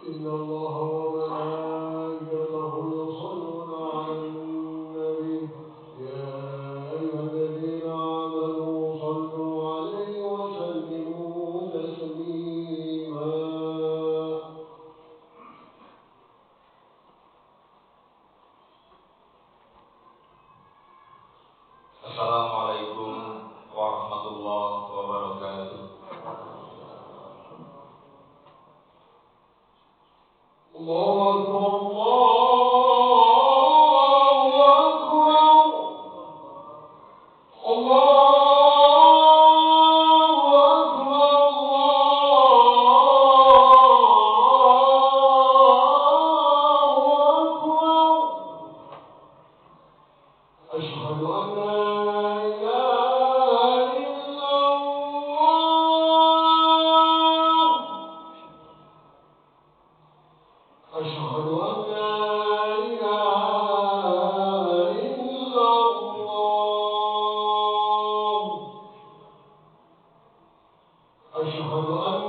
إن الله وملائكته يصلون على النبي يا أيها الذين آمنوا صلوا عليه وسلموا تسليما. Assalamualaikum warahmatullahi wabarakatuh. الله أكبر الله أكبر الله أكبر الله أكبر. أشهد أن لا إله إلا الله. أشهد أن لا إله إلا الله. أشهد أن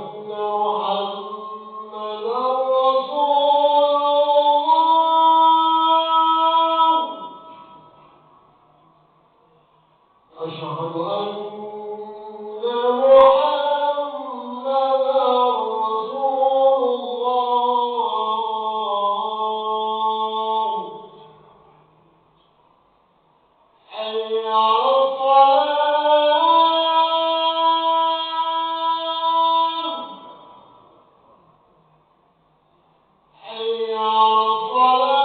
محمدا رسول الله. أشهد أن محمدا رسول الله. حي على الصلاة. حي على الصلاة.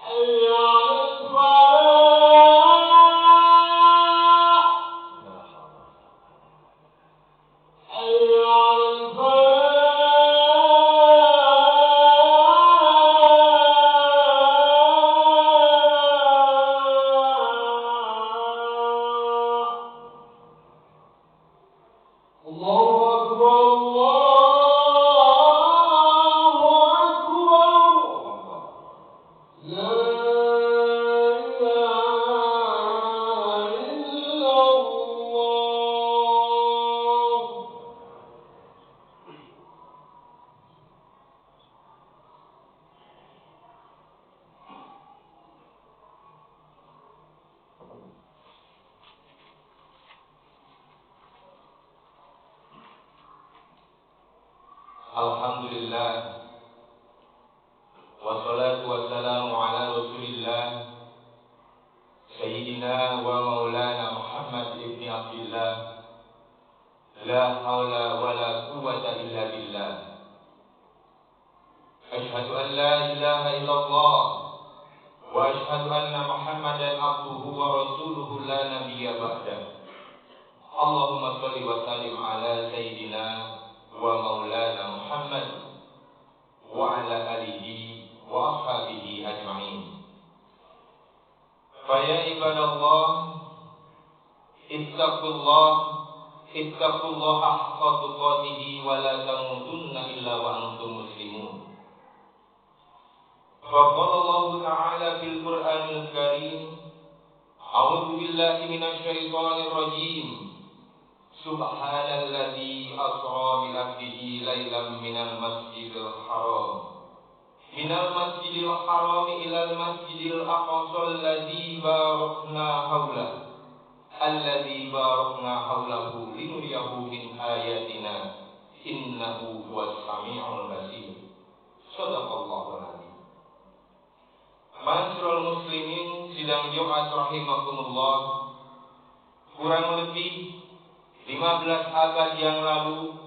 حي على الفلاح. حي على الفلاح. الله أكبر الله أكبر. لا إله إلا الله. Alhamdulillah, wassalatu wassalamu ala Rasulillah Sayyidina wa Maulana Muhammad ibn Abdillah. La hawla wa la quwwata illa billah. Ashhadu an la ilaha illallah wa ashhadu anna Muhammadan abduhu wa rasuluhu la nabiyya ba'dah. Allahumma shalli wa sallim ala Sayyidina wa Maulana Muhammad wa ala alihi wa ashabihi ajma'in. Faya ibadallah, ittaqullah haqqa tuqatih wa la tamutunna illa wa antum muslimun. Faqala Allah Ta'ala fil Qur'anil Karim, a'udzu billahi minasy syaithanir rajim. Subhanalladzi asra bi 'abdihi lailan minal masjidil haram ilal masjidil aqsa alladzi barakna haulahu linuriyahu min ayatina innahu huwas samiul basir. Shadaqallahul azim. Ma'asyiral muslimin sidang Jumat rahimakumullah, kurang lebih 15 abad yang lalu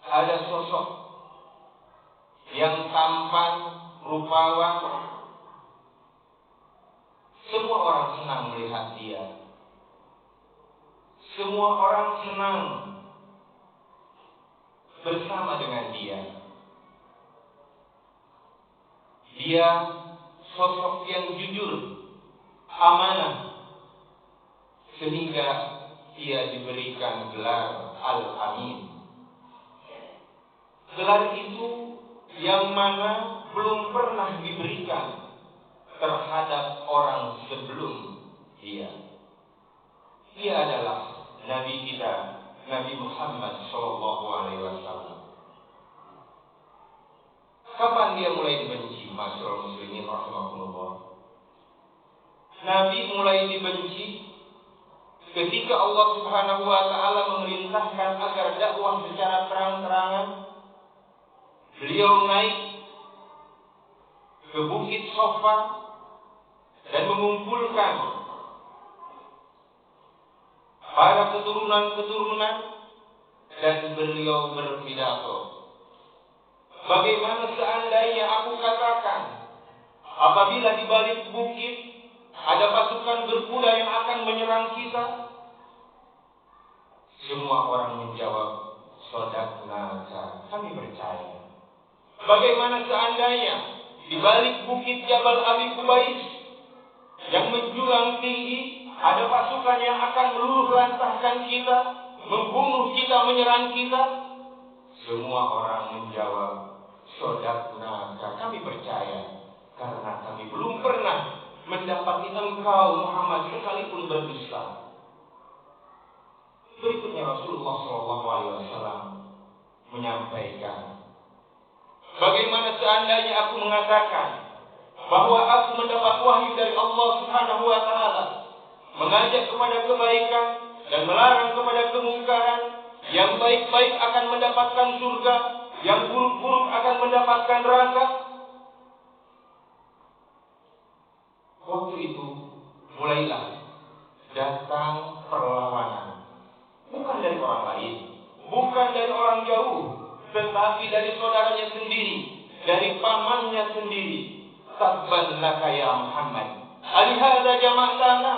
ada sosok yang tampan, rupawan. Semua orang senang melihat dia. Semua orang senang bersama dengan dia. Dia sosok yang jujur, amanah, sehingga dia diberikan gelar Al-Amin. Gelar itu yang mana belum pernah diberikan terhadap orang sebelum dia. Dia adalah Nabi kita, Nabi Muhammad Sallallahu Alaihi Wasallam. Kapan dia mulai dibenci? Masyaallah muslimin rahimakumullah. Nabi mulai dibenci ketika Allah Subhanahu wa taala memerintahkan agar dakwah secara terang-terangan. Beliau naik ke Bukit Safa dan mengumpulkan para keturunan-keturunan dan beliau berpidato. Bagaimana seandainya aku katakan, apabila di balik bukit ada pasukan berkuda yang akan menyerang kita? Semua orang menjawab, "Shadaqna, kami percaya." Bagaimana seandainya di balik bukit Jabal Abi Qubais yang menjulang tinggi ada pasukan yang akan meluluh lantahkan kita, membunuh kita, menyerang kita? Semua orang menjawab, "Shadaqna, kami percaya, karena kami belum pernah mendapati engkau Muhammad sekalipun berdusta." Berikutnya Rasulullah SAW menyampaikan, bagaimana seandainya aku mengatakan bahwa aku mendapat wahyu dari Allah Subhanahu wa taala, mengajak kepada kebaikan dan melarang kepada kemungkaran, yang baik-baik akan mendapatkan surga, yang buruk-buruk akan mendapatkan neraka. Waktu itu mulailah datang perlawanan, bukan dari orang lain, bukan dari orang jauh, tetapi dari saudaranya sendiri, dari pamannya sendiri. Tabban laka ya Muhammad, alihada jama'tana,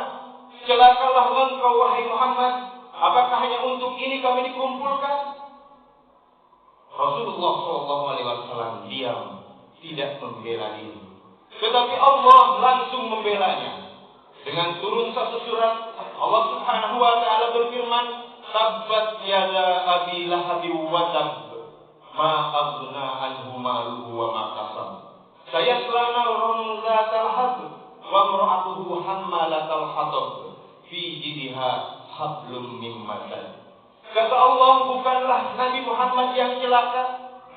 celakalah engkau wahai Muhammad, apakah hanya untuk ini kami dikumpulkan? Rasulullah SAW diam, tidak membela diri, tetapi Allah langsung membelanya. Dengan turun satu surat, Allah Subhanahu wa taala berfirman, "Tabbat yada abi lahab wa tab, ma aghna anhu maluhu wa ma kasab. Sayasla naran zatal hab, wa imra'atuhu hammalatal hatab, fi jidha hablum min masad." Kata Allah, bukanlah Nabi Muhammad yang celaka,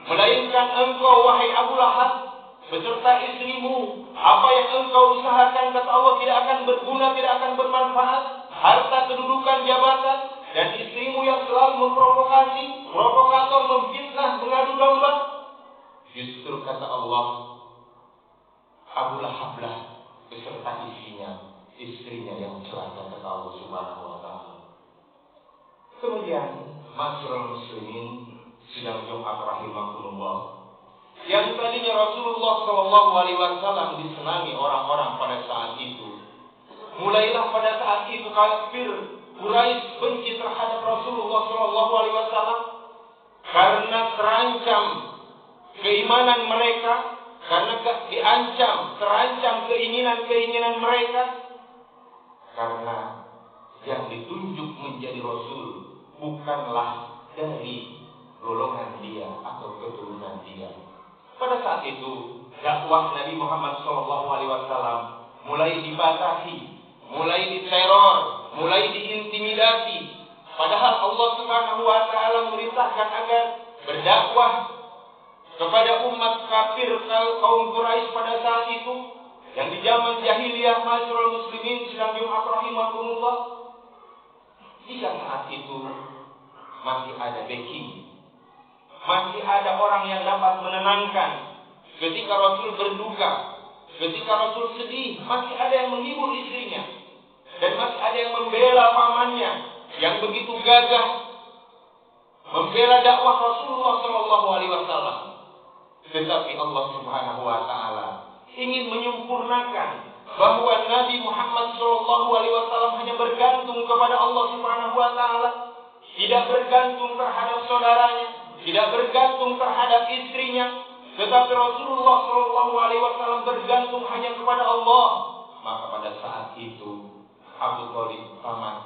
melainkan engkau wahai Abu Lahab beserta istrimu. Apa yang engkau usahakan, kata Allah, tidak akan berguna, tidak akan bermanfaat. Harta, kedudukan, jabatan, dan istrimu yang selalu memprovokasi, provokator, memfitnah, mengadu domba. Justru kata Allah, Abu Lahablah beserta istrinya yang celaka, kata Allah Subhanahu wa taala. Kemudian masyarakat muslimin sidang Jumat rahimakumullah, yang tadinya Rasulullah SAW disenangi orang-orang pada saat itu, mulailah pada saat itu kafir Quraisy benci terhadap Rasulullah SAW karena terancam keimanan mereka, karena terancam keinginan mereka, karena yang ditunjuk menjadi Rasul bukanlah dari golongan dia atau keturunan dia. Pada saat itu dakwah Nabi Muhammad SAW mulai dibatasi, mulai diteror, mulai diintimidasi. Padahal Allah Subhanahu wa taala memerintahkan agar berdakwah kepada umat kafir kaum Quraisy pada saat itu, yang di zaman jahiliyah. Masyarul muslimin sedang Jumat rahimakumullah. Jika saat itu masih ada backing, masih ada orang yang dapat menenangkan ketika Rasul berduka, ketika Rasul sedih, masih ada yang menghibur istrinya, dan masih ada yang membela pamannya yang begitu gagah membela dakwah Rasulullah SAW. Tetapi Allah Subhanahu wa taala ingin menyempurnakan bahwa Nabi Muhammad SAW hanya bergantung kepada Allah Subhanahu wa taala, tidak bergantung terhadap saudaranya, tidak bergantung terhadap istrinya, tetapi Rasulullah SAW bergantung hanya kepada Allah. Maka pada saat itu Abu Thalib, paman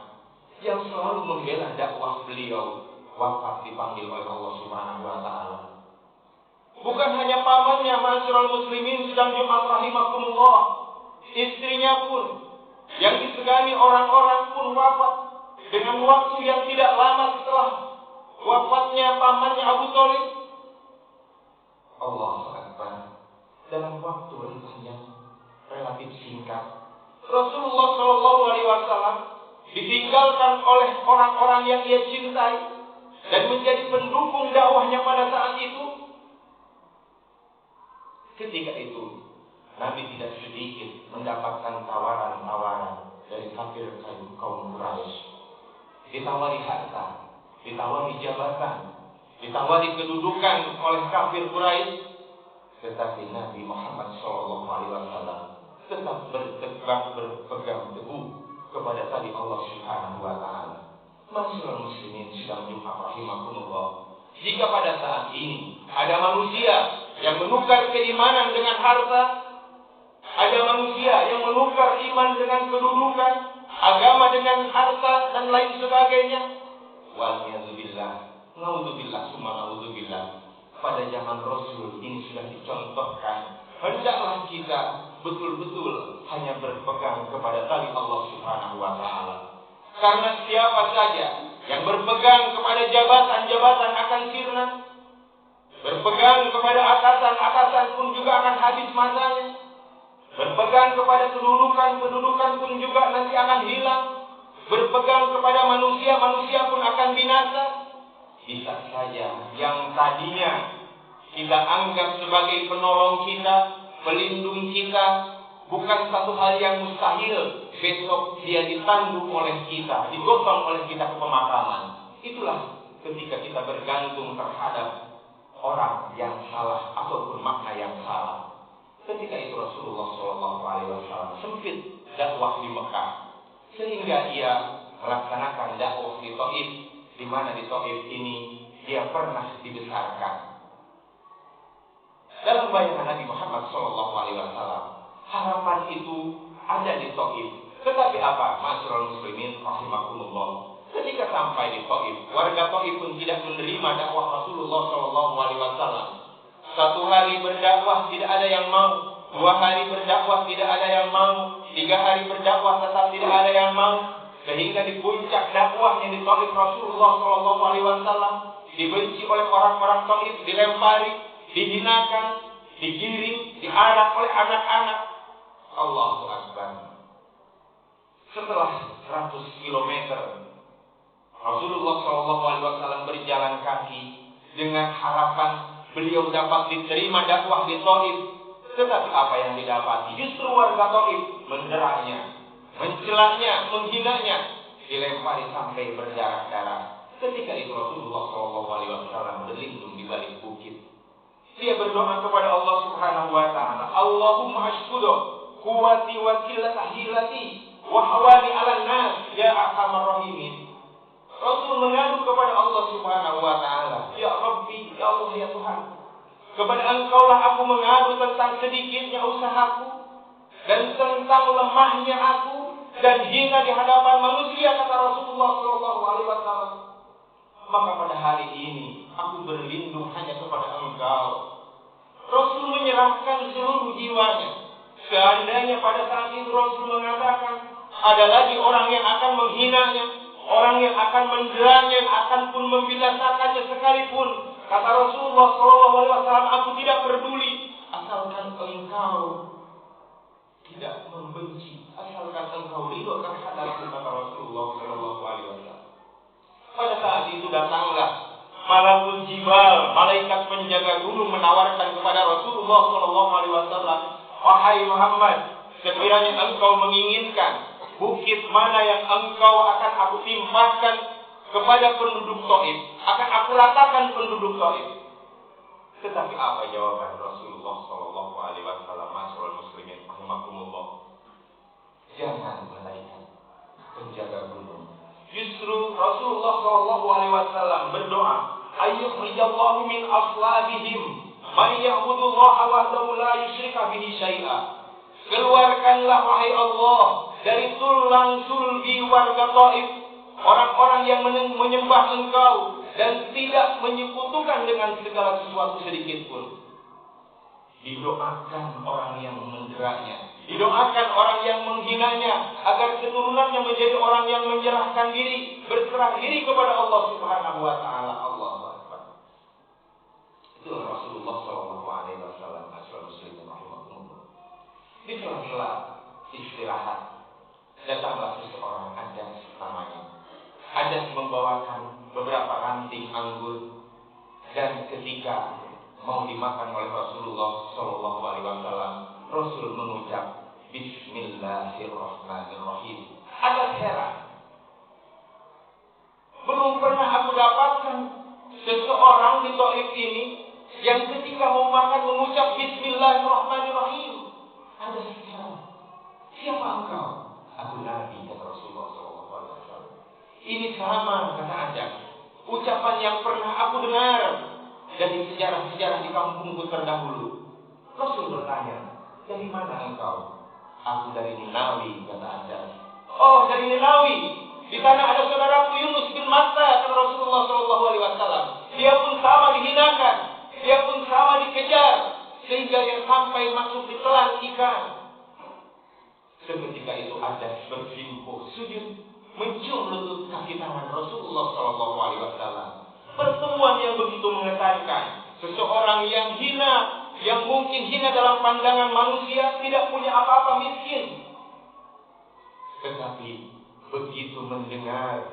yang selalu membela dakwah beliau, wafat dipanggil oleh Allah Subhanahu wa taala. Bukan hanya pamannya, ma'asyiral muslimin sedang Jumat rahimakumullah, istrinya pun yang disegani orang-orang pun wafat dengan waktu yang tidak lama setelah wafatnya pamannya Abu Thalib. Allahu Akbar. Dalam waktu yang relatif singkat, Rasulullah Shallallahu Alaihi Wasallam ditinggalkan oleh orang-orang yang ia cintai dan menjadi pendukung dakwahnya pada saat itu. Ketika itu, Nabi tidak sedikit mendapatkan tawaran-tawaran dari kafir kaum Quraisy. Ditawari harta, ditawari jabatan, ditawari kedudukan oleh kafir Quraisy, tetapi Nabi Muhammad SAW tetap berpegang teguh kepada tali Allah Subhanahu wa Ta'ala. Ma'asyiral muslimin sidang Jumat rahimakumullah. Jika pada saat ini ada manusia yang menukar keimanan dengan harta, ada manusia yang menukar iman dengan kedudukan, agama dengan harta dan lain sebagainya, waliyadzubillah, naudzubillah, summa naudzubillah. Pada zaman Rasul ini sudah dicontohkan, hendaklah kita betul-betul hanya berpegang kepada tali Allah Subhanahu wa Ta'ala. Karena siapa saja yang berpegang kepada jabatan-jabatan akan sirna, berpegang kepada atasan-atasan pun juga akan habis masanya, berpegang kepada kedudukan pun juga nanti akan hilang, berpegang kepada manusia pun akan binasa. Bisa saja yang tadinya kita anggap sebagai penolong kita, pelindung kita, bukan satu hal yang mustahil, besok dia ditanggung oleh kita, digotong oleh kita ke pemakaman. Itulah ketika kita bergantung terhadap orang yang salah ataupun makna yang salah. Ketika itu Rasulullah SAW sempit dakwah di Mekah, sehingga ia melaksanakan dakwah di Thaif, di mana di Thaif ini dia pernah dibesarkan. Dalam bayangan Nabi Muhammad SAW, harapan itu ada di Thaif. Tetapi apa, ma'asyiral muslimin rahimakumullah, ketika sampai di Thaif, warga Thaif pun tidak menerima dakwah Rasulullah SAW. Satu hari berdakwah tidak ada yang mau, 2 hari berdakwah tidak ada yang mau, 3 hari berdakwah tetap tidak ada yang mau, sehingga di puncak dakwahnya di Thaif Rasulullah SAW dibenci oleh orang-orang Thaif, dilempari, dihinakan, digiring, diarak oleh anak-anak. Allahu Akbar. Setelah 100 kilometer Rasulullah SAW berjalan kaki dengan harapan beliau dapat diterima dakwah di Thaif. Tetapi apa yang didapati? Justru warga Thaif menderanya, mencelanya, menghinanya, dilempari sampai berdarah-darah. Ketika itu Rasulullah SAW berlindung di balik bukit. Dia berdoa kepada Allah Subhanahu wa Ta'ala, Allahumma ashkudu quwwati wa qillata hilati wa hawani 'alan nas ya arhamar rahimin. Rasul mengadu kepada Allah Subhanahu wa Ta'ala, ya Rabbi, ya Allah, ya Tuhan, kepada Engkaulah aku mengadu tentang sedikitnya usahaku dan tentang lemahnya aku dan hina di hadapan manusia, kata Rasulullah SAW. Maka pada hari ini aku berlindung hanya kepada Engkau. Rasul menyerahkan seluruh jiwanya. Seandainya pada saat itu Rasul mengatakan ada lagi orang yang akan menghinanya, orang yang akan menderanya, akan pun membinasakannya sekalipun, kata Rasulullah SAW, aku tidak peduli asalkan engkau tidak membenci, asalkan engkau ridho terhadapku, kata Rasulullah SAW. Pada saat itu datanglah Malakul Jibal, malaikat penjaga gunung, menawarkan kepada Rasulullah SAW, wahai Muhammad, sekiranya engkau menginginkan bukit mana yang engkau akan aku timpakan kepada penduduk Thaif, akan aku ratakan penduduk Thaif. Tetapi apa jawaban Rasulullah SAW? Ma'asyiral muslimin rahimakumullah, jangan malaikat penjaga gunung. Justru Rasulullah SAW berdoa, ayyukhrijallahu min aslabihim man ya'budullaha wahdahu la yusyrika bihi syai'a. Keluarkanlah wahai Allah dari tulang sulbi warga Thaif orang-orang yang menyembah engkau dan tidak menyekutukan dengan segala sesuatu sedikit pun. Didoakan orang yang menderanya, didoakan orang yang menghinanya, agar keturunannya menjadi orang yang menyerahkan diri, berserah diri kepada Allah Subhanahu wa taala. Allahu Akbar. Itu Rasulullah sallallahu alaihi wasallam. Asal muslimin rahimakumullah. Di sela-sela istirahat, datanglah seseorang Adas namanya. Adas membawakan beberapa ranting anggur, dan ketika mau dimakan oleh Rasulullah sallallahu alaihi wasallam, Rasul mengucap Bismillahirrahmanirrahim. Adas heran. Belum pernah aku dapatkan seseorang di Taif ini yang ketika mau makan mengucap Bismillahirrahmanirrahim. Adas heran. Siapa engkau? Aku Nabi, kata Rasulullah sallallahu alaihi wasallam. Ini sama, kata Adas, ucapan yang pernah aku dengar dari sejarah-sejarah di kampungku terdahulu. Rasul bertanya, dari mana engkau? Aku dari Ninawi, kata Adas. Oh, dari Ninawi. Di sana ada saudaraku Yunus bin Matta, kata Rasulullah SAW. Dia pun sama dihinakan, dia pun sama dikejar, sehingga yang sampai masuk di telan ikan. Seketika itu Adas bersimpuh sujud, mencium lutut kaki tangan Rasulullah SAW. Pertemuan yang begitu menggetarkan. Seseorang yang hina, yang mungkin hina dalam pandangan manusia, tidak punya apa-apa, miskin. Tetapi begitu mendengar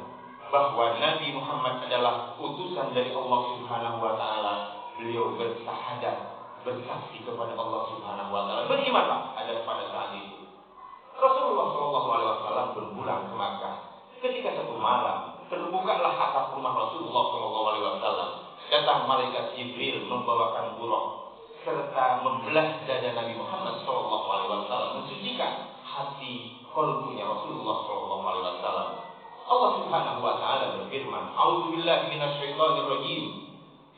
bahwa Nabi Muhammad adalah utusan dari Allah Subhanahu wa taala, beliau bersyahadat, bersaksi kepada Allah Subhanahu wa taala. Berimanlah ada pada saat itu. Rasulullah SAW berpulang ke Makkah. Ketika satu malam terbukalah atap rumah Rasulullah SAW. Datang malaikat Jibril membawakan buruk serta membelah dada Nabi Muhammad SAW, mensucikan hati qalbunya Rasulullah SAW. Allah Subhanahu wa taala berfirman, "A'udzubillahi minasyaitonir rajim.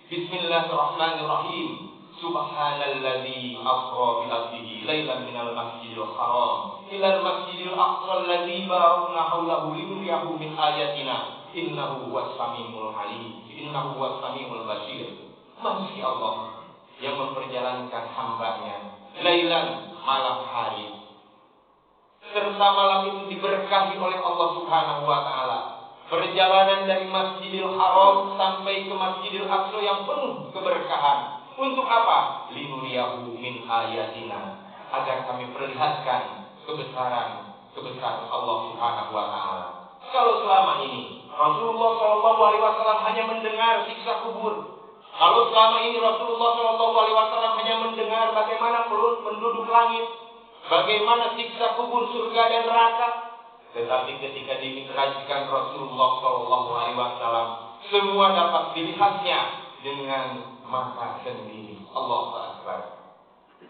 Bismillahirrahmanirrahim. Subhanalladzi asra bi 'abdihi lailan minal masjidil haram ilal masjidil aqsa alladzi barakna haulahu linuriyahu min ayatina. Innahu huwas samiul alim. Innahu huwas samiul basir." Masya Allah yang memperjalankan hambanya lailan, malam hari, serta malam itu diberkahi oleh Allah Subhanahu wa taala. Perjalanan dari Masjidil Haram sampai ke Masjidil Aqsa yang penuh keberkahan. Untuk apa? Linuriyahu min ayatina, agar kami perlihatkan kebesaran Allah Subhanahu wa taala. Kalau selama ini Rasulullah SAW hanya mendengar siksa kubur, kalau selama ini Rasulullah SAW hanya mendengar bagaimana penduduk langit, bagaimana siksa kubur, surga dan neraka, tetapi ketika dimikrajkan Rasulullah SAW, semua dapat dilihatnya dengan mata sendiri. Allahu Akbar.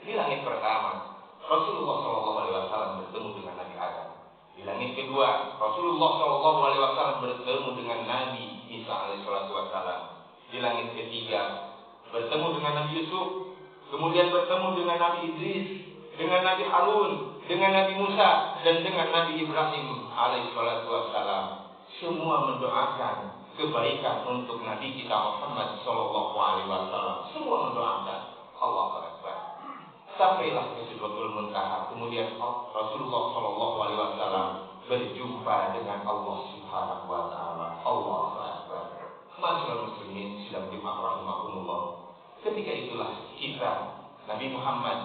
Di langit pertama, Rasulullah SAW bertemu dengan Nabi Adam. Di langit kedua, Rasulullah SAW bertemu dengan Nabi Isa alaihissalam. Di langit ketiga, bertemu dengan Nabi Yusuf, kemudian bertemu dengan Nabi Idris, dengan Nabi Harun, dengan Nabi Musa, dan dengan Nabi Ibrahim alaihissalam. Semua mendoakan kebaikan untuk Nabi kita Muhammad SAW. Semua mendoakan. Allahu Akbar. Sampailah ke Sidratul Muntaha. Kemudian Rasulullah SAW berjumpa dengan Allah Subhanahu wa taala. Allahu Akbar. Masyaallah muslimin sidang Jumat rahimakumullah. Ketika itulah kita, Nabi Muhammad,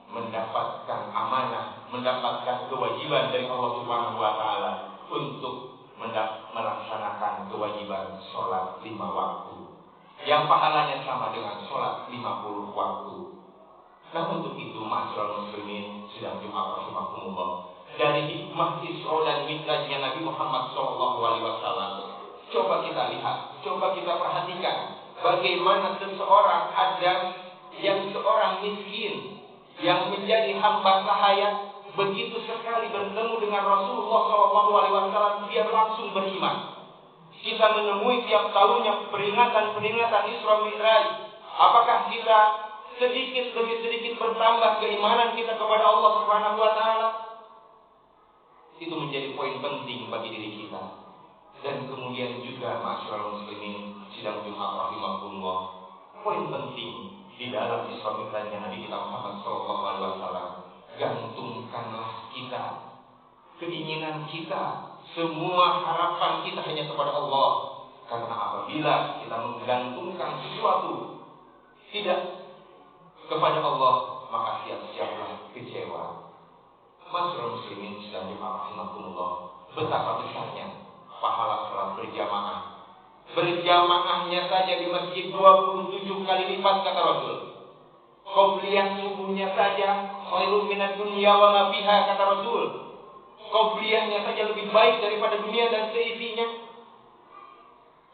mendapatkan amanah, mendapatkan kewajiban dari Allah Subhanahu wa taala untuk melaksanakan kewajiban sholat 5 waktu, yang pahalanya sama dengan sholat 50 waktu. Nah, untuk itu masyaallah muslimin sidang Jumat rahimakumullah, dari hikmah Isra dan Mi'rajnya Nabi Muhammad SAW, coba kita lihat, coba kita perhatikan bagaimana seseorang ada yang seorang miskin yang menjadi hamba sahaya, begitu sekali bertemu dengan Rasulullah SAW, dia langsung beriman. Kita menemui tiap tahunnya peringatan Isra Mi'raj. Apakah kita sedikit demi sedikit bertambah keimanan kita kepada Allah Subhanahu wa taala? Itu menjadi poin penting bagi diri kita. Dan kemudian juga masyaallah muslimin sidang Jumat rahimakumullah, poin penting di dalam Isra Mi'rajnya Nabi kita Muhammad sallallahu alaihi wasallam. Gantungkanlah kita, keinginan kita, semua harapan kita hanya kepada Allah. Karena apabila kita menggantungkan sesuatu tidak kepada Allah, maka siap-siaplah kecewa. Masyaallah muslimin sekalian rahimakumullah, betapa besarnya pahala salat berjamaah. Berjamaahnya saja di masjid 27 kali lipat kata Rasul. Qobliyah subuhnya saja khairun minad dunya wa ma fiha kata Rasul. Qobliyahnya saja lebih baik daripada dunia dan seisinya.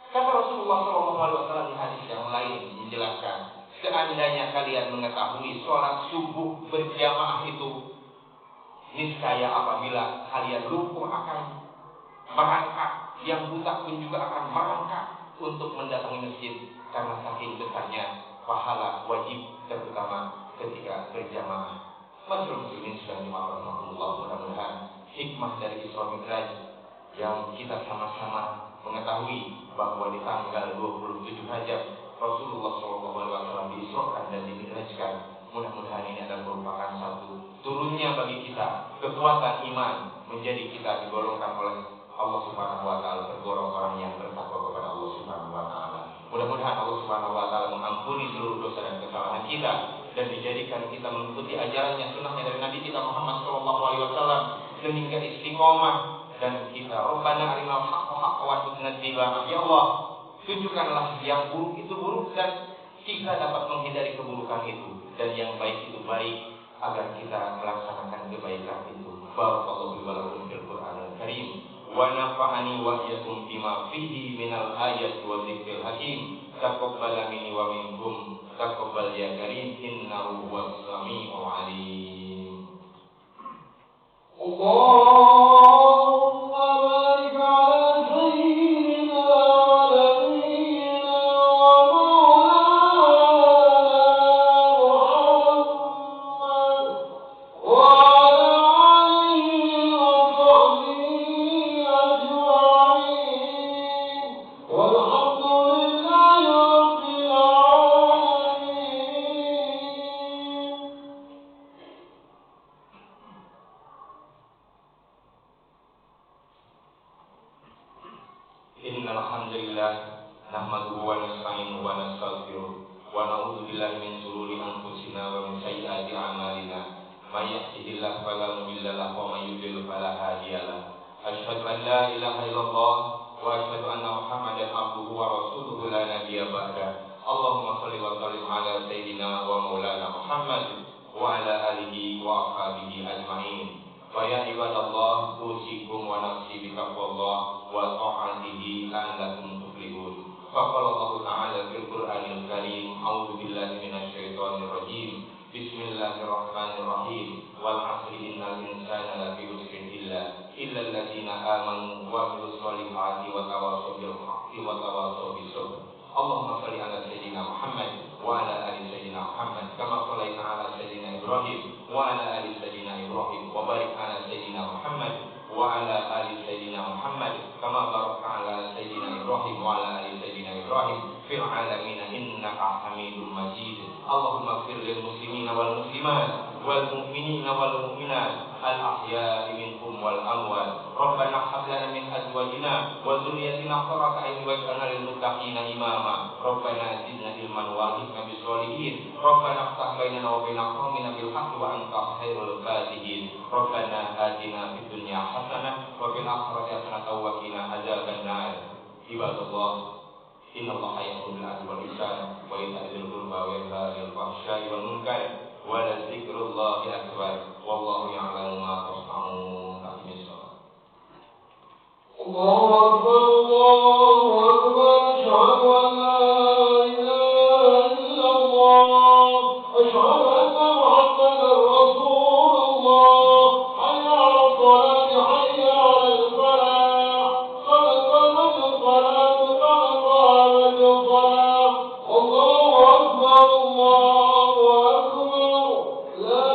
Kata Rasulullah SAW di hadis yang lain menjelaskan, seandainya kalian mengetahui sholat subuh berjamaah itu, niscaya apabila kalian lumpuh akan merangkak, yang buta pun juga akan merangkak untuk mendatangi masjid, karena saking besarnya pahala wajib terutama ketika berjamaah. Masyaallah muslimin sekalian rahimakumullah, mudah-mudahan hikmah dari Isra Mi'raj yang kita sama-sama mengetahui bahwa di tanggal 27 Rajab Rasulullah SAW diisrokan dan dimi'rajkan. Mudah-mudahan ini adalah merupakan satu turunnya bagi kita kekuatan iman, menjadi kita digolongkan oleh Allah Subhanahu wa taala tergolong orang yang bertakwa kepada Allah Subhanahu wa taala. Mudah-mudahan Allah Subhanahu wa taala mengampuni seluruh dosa dan kesalahan kita dan dijadikan kita mengikuti ajarannya, sunnahnya dari Nabi kita Muhammad sallallahu alaihi wasallam sehingga istiqomah. Dan kita Rabbana arinal haqqa haqqan warzuqna ittiba'ah. Ya Allah, tunjukkanlah yang buruk itu buruk dan kita dapat menghindari keburukan itu, dan yang baik itu baik agar kita melaksanakan kebaikan itu. Barakallahu wa lakum fil Qur'anil Karim wa nafa'ani wa iyyakum bima fihi minal ayati wa dzikril hakim. Taqabbal minni wa minkum, taqabbal ya karim, innahu huwas samiul alim. اللهم بارك على سيدنا ونبينا ومولانا محمد وعلى آله وصحبه أجمعين والحمد لله رب العالمين. Innal hamdalillah nahmaduhu wa nasta'inuhu wa nastaghfiruh wa na'udzu billahi min shururi anfusina wa min sayyiati a'malina. May yahdihillahu fala mudilla lahu wa may yudlil fala hadiya lahu. Asyhadu an la ilaha illallah wa asyhadu anna Muhammadan abduhu wa rasuluhu la nabiyya ba'da. Allahumma shalli wa sallim ala sayyidina wa maulana Muhammad wa ala alihi wa ashabihi ajma'in. Fa ya ibadallah, usikum wa nafsi bi taqwallah wa ta'atihi la'allakum tuflihun. Faqala Allah Ta'ala fil Qur'anil Karim, a'udzu billahi minasy syaithanir rajim. Bismillahirrahmanirrahim. Wal 'asri innal insana lafi khusrin illa alladziina aamanu wa 'amilus shalihati wa tawassaw bil haqqi wa tawassaw bis sabr. Allahumma shalli ala sayyidina Muhammad wa ala ali sayyidina Muhammad kama shallaita ala sayyidina Ibrahim wa ala ali sayyidina Ibrahim wa barik ala sayyidina Muhammad wa ala ali sayyidina Muhammad kama barakta ala sayyidina Ibrahim wa ala ali sayyidina Ibrahim fil alamin innaka Hamidum Majid. Allahumma ighfir lil muslimina wal muslimat wal mu'minina wal mu'minat al ahya'i minhum wal amwat. Rabbana hab lana min azwajina wa dhurriyyatina qurrata a'yun waj'alna lil muttaqina imama. Rabbana zidna ilman wa alhimna bis sholihin. Rabbana iftah bainana wa baina qaumina bil haqqi wa anta khairul fatihin. Rabbana atina fid dunya hasanah wa fil akhirati hasanah wa qina adzaban nar. Ibadallah, innallaha ya'muru bil 'adli wal ihsan wa ita'i dzil qurba wa yanha 'anil fahsya'i wal munkar wa la dzikrullahi akbar. Wallahu ya'lamu ma tasna'un. Aqimis shalah. الله أكبر الله أكبر أشهد أن لا إله إلا الله أشهد أن محمدا رسول الله حي على الصلاة حي على الفلاح قد قامت الصلاة قد قامت الصلاة. الله أكبر الله أكبر لا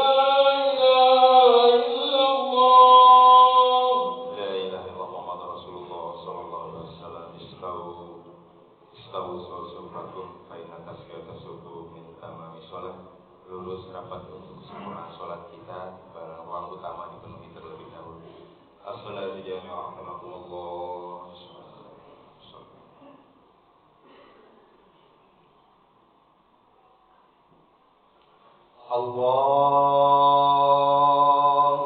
Allahu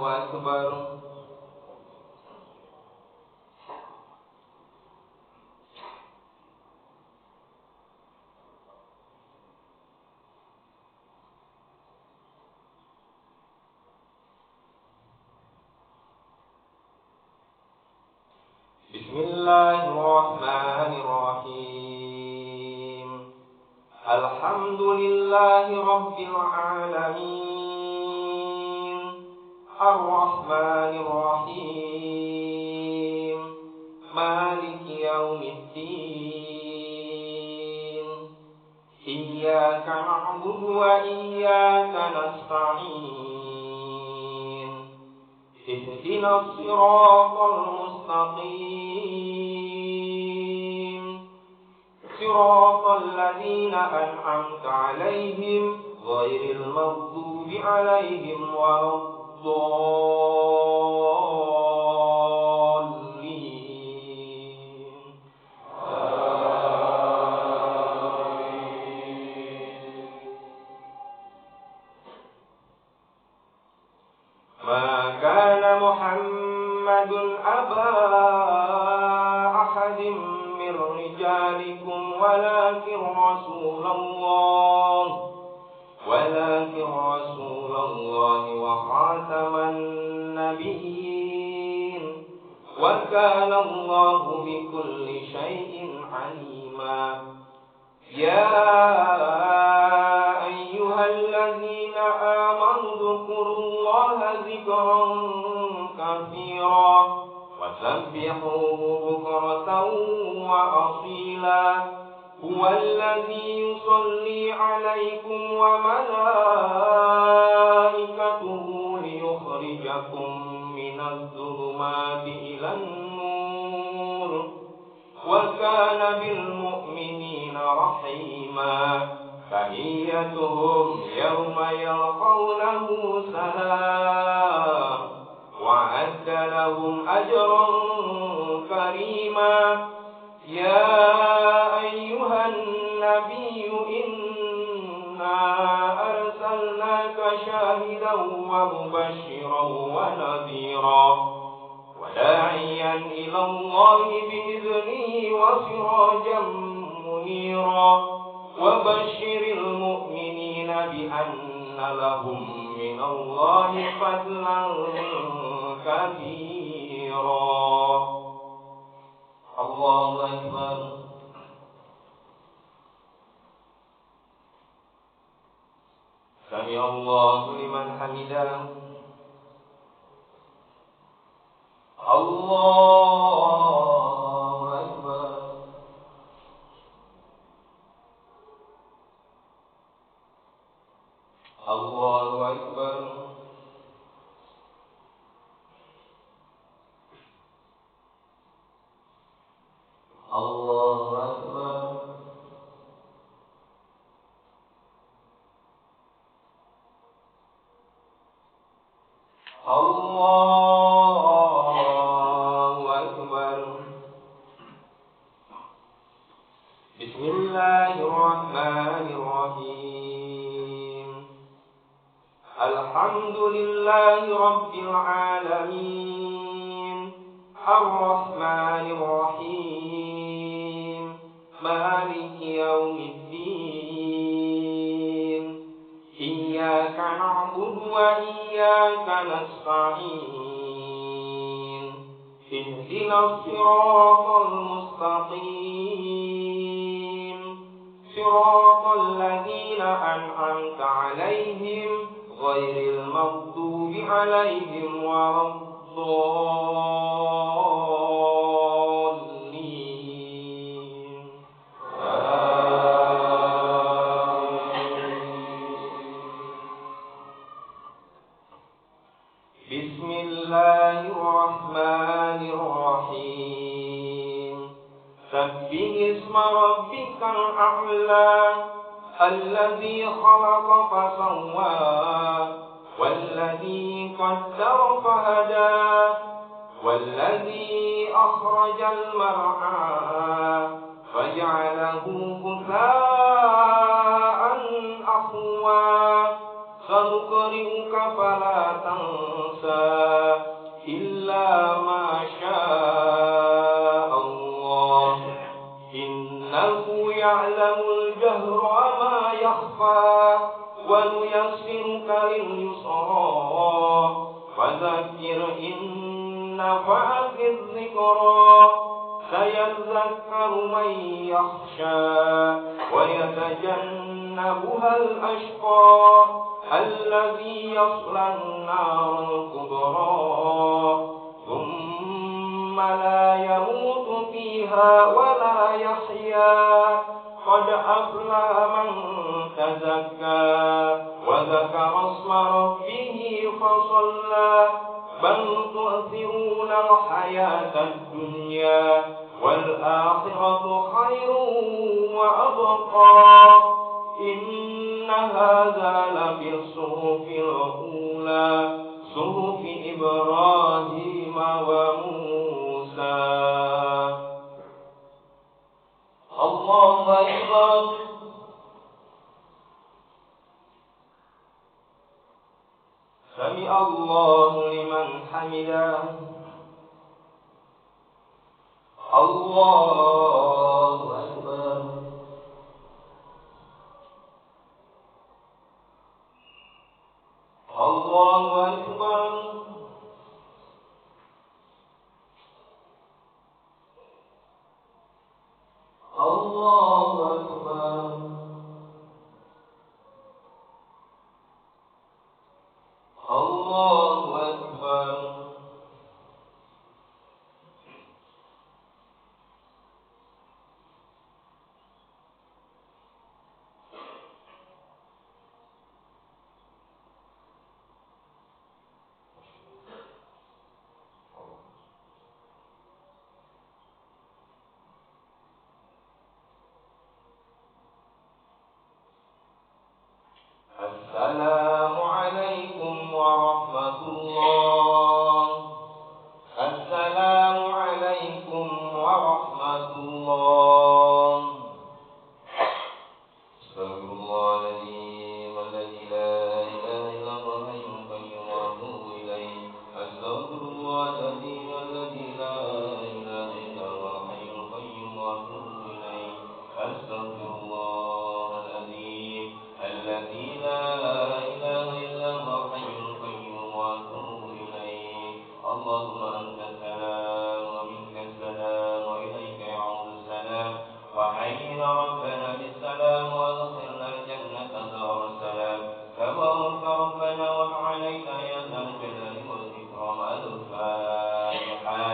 Akbar. Bismillahirrahmanirrahim. Alhamdulillahi Rabbil alamin. Ar-Rahmanir-Rahim. Maliki yaumiddin. Iyyaka na'budu wa iyyaka nasta'in. Ihdinas siratal mustaqim. Siratal ladzina an'amta 'alaihim ghairil maghdubi 'alaihim waladdallin. Ma kana Muhammadun aba ahadin min rijalikum walakin Rasulullah wa khataman nabiyyin wa kana Allahu bikulli syai'in alima. Ya ayyuhalladzina amanu dzkurullaha dzikran katsira wasabbihuhu bukratan wa asila. Huwallazi yusalli 'alaikum wa malaikatuhu liyukhrijakum minadh-dhulumati ilan nur wa kana bil mu'minina rahima. Tahiyyatuhum yawma yalqawnahu salam wa 'adda lahum ajran karima. Ya ayyuhan nabiyyu inna arsalnaka syahidan wa mubasysyiran wa nadhira wa da'iyan ila Allahi bi'idhnihi wa sirajan munira wa basyiril mu'minina bi anna lahum min Allahi fadlan kabira. Allahu Akbar. Sami Allahu liman hamidah. Allahu Akbar. Allahu Akbar. Allahu Akbar. Allahu Akbar. Bismillahirrahmanirrahim. Alhamdulillahi Rabbil alamin. Ar-Rahmanir-Rahim. Maliki yaumiddin. Iyyaka na'budu wa iyyaka nasta'in. Ihdinas siratal mustaqim. Siratal ladzina an'amta 'alaihim ghairil maghdubi 'alaihim waladdallin. Bismillahirrahmanirrahim. Sabbih isma rabbikal a'la alladzi khalaqa fasawwa walladzi qaddara fahada walladzi akhrajal mar'a faj'alahu ghutha'an ahwa سنقرئك فلا تنسى إلا ما شاء الله إنه يعلم الجهر وما يخفى ونيسرك لليسرى فذكر إن نفعت الذكرى سيذكر من يخشى ويتجنبها الأشقى الذي يصلى النار الكبرى ثم لا يموت فيها ولا يحيا قد أفلح من تزكى وذكر اسم ربه فصلى بل تؤثرون الحياة الدنيا والآخرة خير وأبقى إن هذا لفي الصحف الأولى صحف إبراهيم وموسى. الله أكبر. سمع الله لمن حمده. الله أكبر. الله أكبر. الله أكبر. الله أكبر. السلام عليكم ورحمة الله. السلام عليكم ورحمة الله. استغفر الله العظيم الذي لا إله إلا هو الحي القيوم وأتوب إليه. استغفر الله العظيم الذي لا إله إلا هو الحي القيوم وأتوب إليه. استغفر الله العظيم الذي لا إله إلا هو الحي القيوم وأتوب إليه. اللهم أنت السلام ومنك السلام وإليك يعود السلام. وحينا ربنا بالسلام وادخلنا الجنة دار السلام. تبارك ربنا وتعالينا يا ذا الجلال والإكرام. الفاتحة.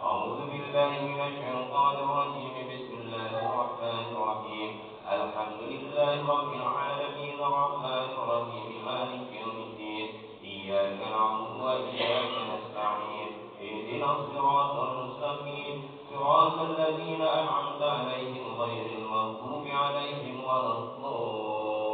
أعوذ بالله من الشيطان الرجيم. بسم الله الرحمن الرحيم. الحمد لله رب العالمين الرحمن الرحيم مالك يوم الدين. إياك نعبد وإياك نستعين. اهدنا الصراط المستقيم صراط الذين أنعمت عليهم غير المغضوب عليهم ولا الضالين.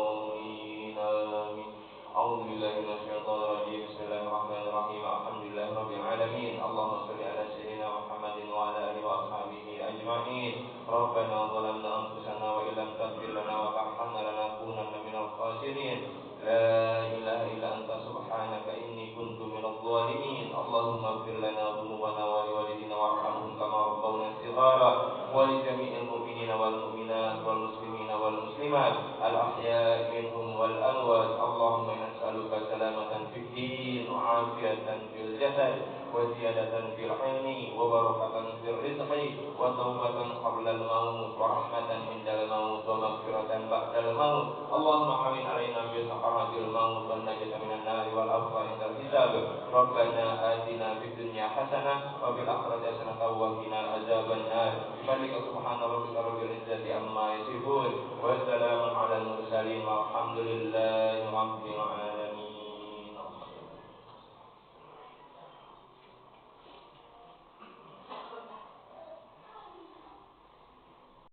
آمين. أعوذ بالله من الشيطان الرجيم. بسم الله الرحمن الرحيم. الحمد لله رب العالمين. اللهم صل على سيدنا محمد وعلى آله وأصحابه أجمعين. ربنا ظلمنا أنفسنا وإن لم تغفر لنا وترحمنا لنكونن من الخاسرين. لا إله إلا أنت سبحانك إني كنت من الظالمين. اللهم اغفر لنا ذنوبنا ولوالدينا وارحمهم كما ربونا صغارا. ولجميع المؤمنين والمؤمنات والمسلمين والمسلمات الأحياء منهم والأموات. اللهم إنا نسألك سلامة في الدين وعافية في الجسد وزيادة في العلم وبركة في الرزق وتوبة قبل الموت ورحمة عند الموت ومغفرة بعد الموت. اللهم حوين علينا في سكرات الموت والنجاة من النار والعفو عند الحساب. ربنا آتنا في الدنيا حسنة وفي الآخرة حسنة وقنا عذاب النار. بفضلك سبحان ربك رب العزة عما يصفون وسلام على المرسلين والحمد لله رب العالمين.